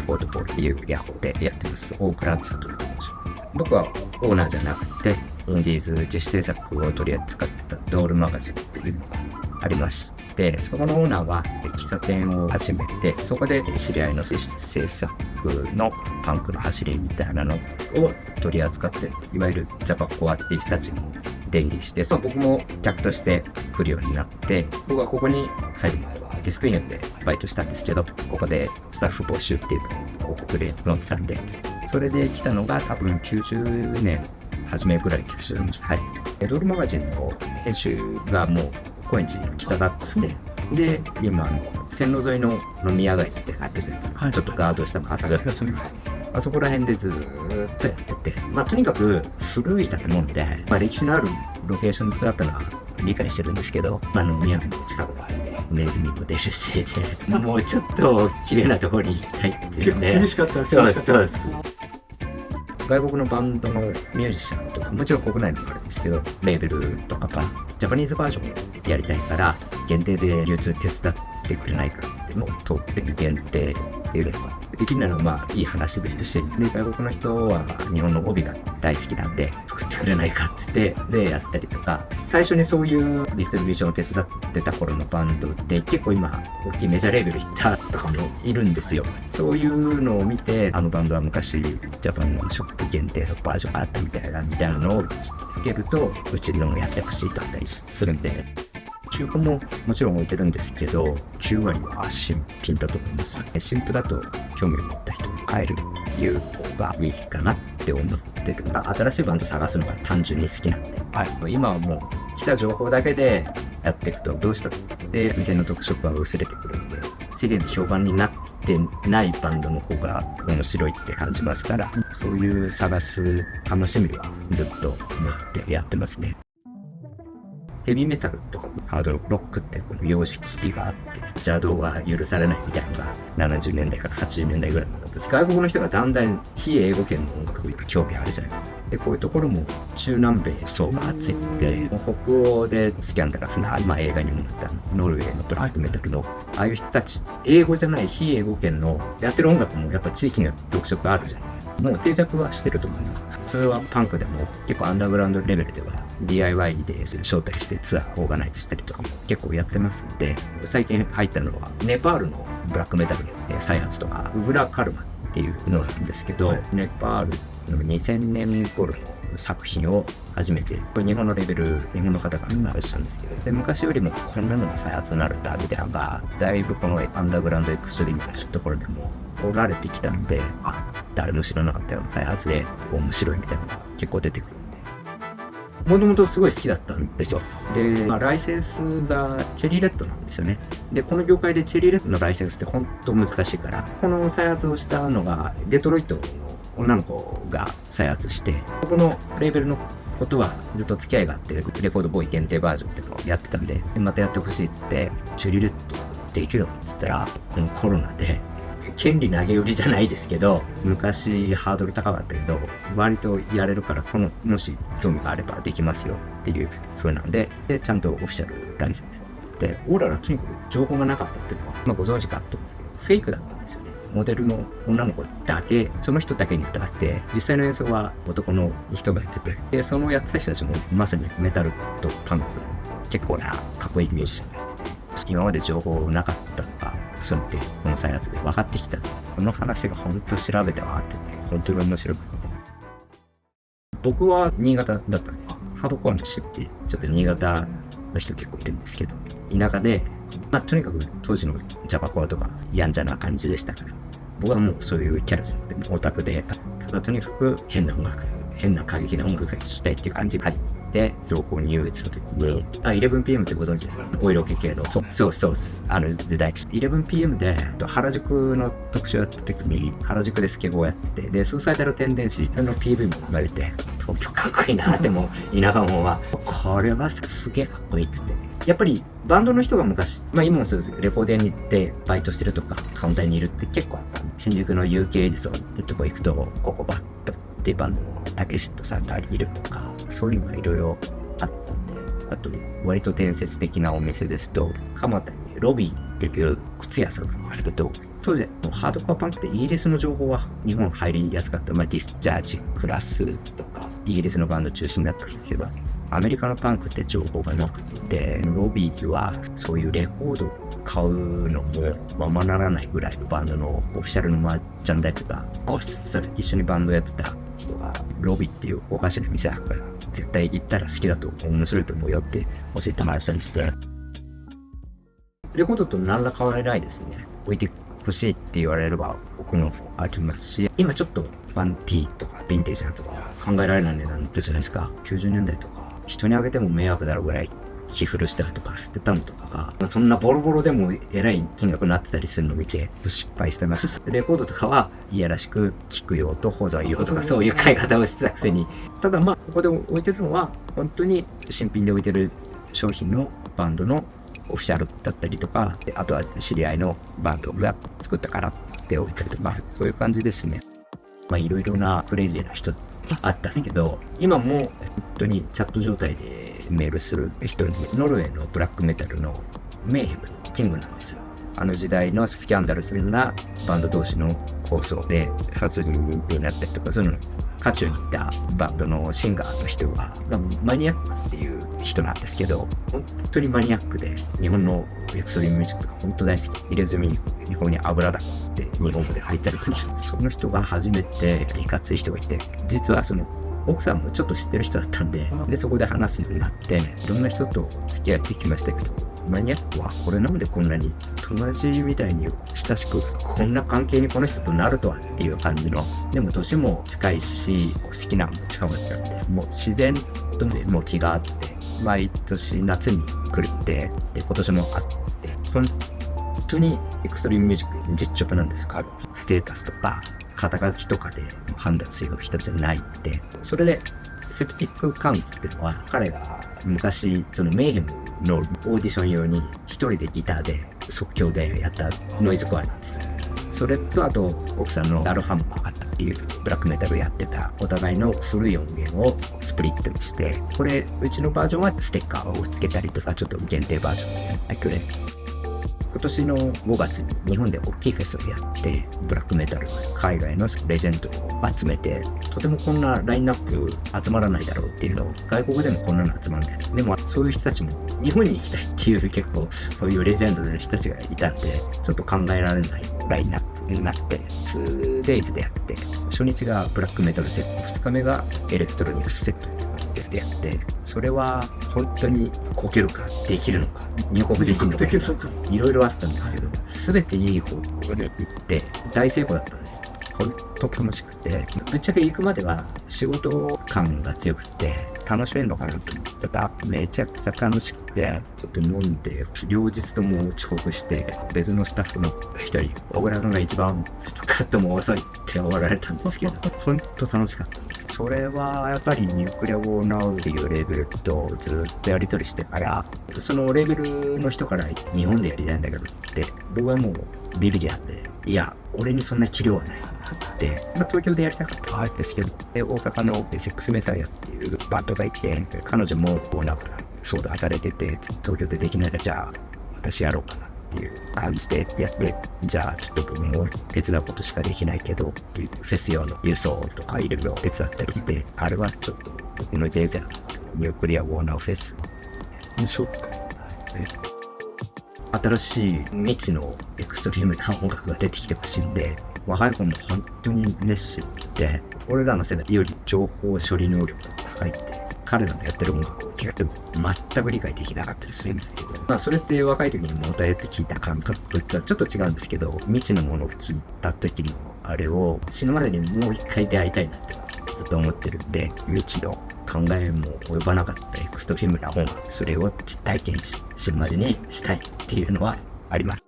コードボールっていうヤホーでやってます。大倉聡と申します。僕はオーナーじゃなくて、インディーズ自主制作を取り扱ってたドールマガジンっていうのがありまして、そこのオーナーは喫茶店を始めて、そこで知り合いの自主制作のパンクの走りみたいなのを取り扱って、いわゆるジャパコアっていう人たちも出入りして、僕も客として来るようになって、僕はここに入る前はディスクユニオンでバイトしたんですけど、ここでスタッフ募集っていうのを広告で載ってたんで、それで来たのが多分90年初めぐらい気がします。はい。ドールマガジンの編集がもう高円寺北だったんですね。で、今、線路沿いの飲み屋街って感じじゃないですか。ちょっとガードしたの朝が休みます。あそこら辺でずーっとやってて、とにかく古い建物で、歴史のあるロケーションだったのは理解してるんですけど、飲み屋の近くがあって、ネズミも出るしで、もうちょっと綺麗なところに行きたいっていうね。厳しかったです。そうです。外国のバンドのミュージシャンとか、もちろん国内のもあるんですけど、レーベルとかがジャパニーズバージョンをやりたいから、限定で流通手伝ってくれないかってのを通って限定っていうのができるのはいい話ですし、で外国の人は日本の帯が大好きなんで作ってくれないかっつってでやったりとか、最初にそういうディストリビューションを手伝ってた頃のバンドって結構今大きいメジャーレーベル行ったとかもいるんですよ。そういうのを見て、あのバンドは昔ジャパンのショップ限定のバージョンがあったみたいなのを聞きつけると、うちのやってほしいとあったりするんで、中古ももちろん置いてるんですけど、9割は新品だと思います。新婦だと興味を持った人に買えるいう方がいいかなって思ってる。新しいバンド探すのが単純に好きなんで、今はもう来た情報だけでやっていくと、どうしたって店の特色は薄れてくるんで、世間の評判になってないバンドの方が面白いって感じますから、そういう探す楽しみはずっと持ってやってますね。ヘビーメタルとかハードロックってこの様式があって、邪道が許されないみたいなのが70年代から80年代ぐらいなんです。外国の人がだんだん非英語圏の音楽に興味あるじゃないですか。で、こういうところも中南米層が厚いんで、北欧でスキャンダラスな、映画にもなったノルウェーのブラックメタルの、ああいう人たち、英語じゃない非英語圏のやってる音楽もやっぱ地域の特色があるじゃないですか。もう定着はしてると思います。それはパンクでも結構アンダーグラウンドレベルでは DIY で招待してツアーオーガナイズしたりとかも結構やってますんで、最近入ったのはネパールのブラックメタルで再発とかウブラカルマっていうのなんですけど、ネパールの2000年頃の作品を初めて、これ日本のレベル、日本の方が流したんですけど、で昔よりもこんなのが再発になるんだみたいなのが、だいぶこのアンダーグラウンドエクストリームなところでもおられてきたんで、誰も知らなかったような開発で面白いみたいなのが結構出てくるんで、もともとすごい好きだったんですよ。で、ライセンスがチェリーレッドなんですよね。で、この業界でチェリーレッドのライセンスって本当難しいから、この再発をしたのがデトロイトの女の子が再発して、このレーベルのことはずっと付き合いがあって、レコードボーイ限定バージョンっていうのをやってたんで、またやってほしいっつって、チェリーレッドできるのっつったら、このコロナで、権利投げ売りじゃないですけど、昔ハードル高かったけど、割とやれるから、もし興味があればできますよっていう風なんで、ちゃんとオフィシャルライセンスで、オーラはとにかく情報がなかったっていうのは、ご存知かと思うんですけど、フェイクだったんですよね。モデルの女の子だけ、その人だけに歌って、実際の演奏は男の人がやってて、で、そのやってた人たちもまさにメタルとパンクの結構なかっこいいミュージシャンがやってて、今まで情報なかったのが、そうやってこの再発で分かってきた。その話が本当調べて分かってて、本当に面白くて。僕は新潟だったんです。ハードコアの知って、ちょっと新潟の人結構いるんですけど、田舎で、とにかく当時のジャパコアとかやんちゃな感じでしたから、僕はもうそういうキャラじゃなくて、オタクで、ただとにかく変な音楽、変な過激な音楽が聴きたいっていう感じが入って、情報に優越の時に、11PM ってご存知ですか？お色気系の。そう、時代。11PM で、原宿の特集やった時に、原宿でスケボーやって、で、スーサイダルテンデンシー、その PV も生まれて、東京かっこいいなってもう、田舎もは、これはすげえかっこいいっつって。やっぱり、バンドの人が昔、今もそうですけど、レコーディアに行ってバイトしてるとか、カウンターにいるって結構あった。新宿の UK エジソンってとこ行くと、ここバッとっていうバンドのたけしとさんがいるとか、そういうのがいろいろあったんで、あと、割と伝説的なお店ですと、蒲田にロビーっていう靴屋さんがあると、当時ハードコアパンクってイギリスの情報は日本入りやすかった。ディスチャージ、クラスとかイギリスのバンド中心だったんですけど、アメリカのパンクって情報がなくて、ロビーはそういうレコード買うのもままならないぐらいのバンドのオフィシャルのマーチャンダイズがごっそり一緒にバンドやってた人が、ロビーっていうお菓子の店あるから絶対行ったら好きだと思う、面白いと思うよって教えてもらったりして、レコードと何ら変わらないですね。置いてほしいって言われれば僕の方ありますし、今ちょっとワンティーとかヴィンテージだとか考えられない値段だったじゃないですか。90年代とか人にあげても迷惑だろうぐらい寄付したりとか捨てたのとかが、そんなボロボロでもえらい金額になってたりするのを見て失敗してます。レコードとかはいやらしく聴く用と保存用とかそういう買い方をしてたくせに、ただここで置いてるのは本当に新品で置いてる商品のバンドのオフィシャルだったりとか、あとは知り合いのバンドが作ったからって置いたりとか、そういう感じですね。いろいろなクレイジーな人あったんですけど、今も本当にチャット状態でメールする人に、ノルウェーのブラックメタルのメイヘムキングなんですよ。あの時代のスキャンダルするようなバンド同士の抗争で殺人になったりとか、その渦中にいたバンドのシンガーの人がマニアックっていう人なんですけど、本当にマニアックで、日本のエクストリームミュージックとか本当大好き。入れ墨に日本に油だって日本語で入ったりとか、その人が初めていかつい人がいて、実はその奥さんもちょっと知ってる人だったんで、そこで話すようになって、いろんな人と付き合ってきましたけど、マニアックはこれなんでこんなに友達みたいに親しく、こんな関係にこの人となるとはっていう感じの、でも年も近いし、好きなのも近かったんで、もう自然ともう気があって、毎年夏に来るって、で今年もあって、本当にエクストリームミュージック実直なんですよ。ステータスとか肩書きとかで判断する人じゃないって。それでセプティックカウンツっていうのは、彼が昔そのメイヘムのオーディション用に一人でギターで即興でやったノイズコアなんです。それとあと奥さんのダルハンマーっていうブラックメタルやってたお互いの古い音源をスプリットにして、これうちのバージョンはステッカーをつけたりとか、ちょっと限定バージョンでやってくれ。今年の5月に日本で大きいフェスをやって、ブラックメタル海外のレジェンドを集めて、とてもこんなラインナップ集まらないだろうっていうのを、外国でもこんなの集まらない。でもそういう人たちも日本に行きたいっていう結構そういうレジェンドの人たちがいたんで、ちょっと考えられないラインナップになって 2days でやって、初日がブラックメタルセット、2日目がエレクトロニクスセットでやって、それは本当にこけるかできるのか入国できるのかいろいろあったんですけど、全ていい方向で行って大成功だったんです。本当楽しくて、ぶっちゃけ行くまでは仕事感が強くて楽しめるのかなと思ったら、めちゃくちゃ楽しくて、ちょっと飲んで両日とも遅刻して、別のスタッフの一人、小倉君が一番2日とも遅いって終わられたんですけど、本当楽しかったんです。それはやっぱりニュークリア・ウォーナウっていうレーベルとずっとやり取りしてから、そのレーベルの人から日本でやりたいんだけどって、僕はもうビビりあって、いや俺にそんな器量はないつって、東京でやりたかったんですけど、大阪のセックスメサイアっていうバンドがいて、彼女もなんか相談されてて、東京でできないらじゃあ私やろうかなっていう感じでやって、じゃあちょっと僕も手伝うことしかできないけどっていう、フェス用の輸送とかいろいろ手伝ったりして、あれはちょっと僕の人生のニュークリア・ウォーナーフェスショックですね。新しい未知のエクストリームな音楽が出てきてほしいんで、若い子も本当に熱心で、俺らの世代より情報処理能力が高いって、彼らのやってる音楽を聞くと全く理解できなかったりするんですけど、それって若い時にモーターヘッド聞いた感覚とはちょっと違うんですけど、未知のものを聞いた時のあれを死ぬまでにもう一回出会いたいなってずっと思ってるんで、未知の考えも及ばなかったエクストリームな音楽、それを実体験するまでにしたいっていうのはあります。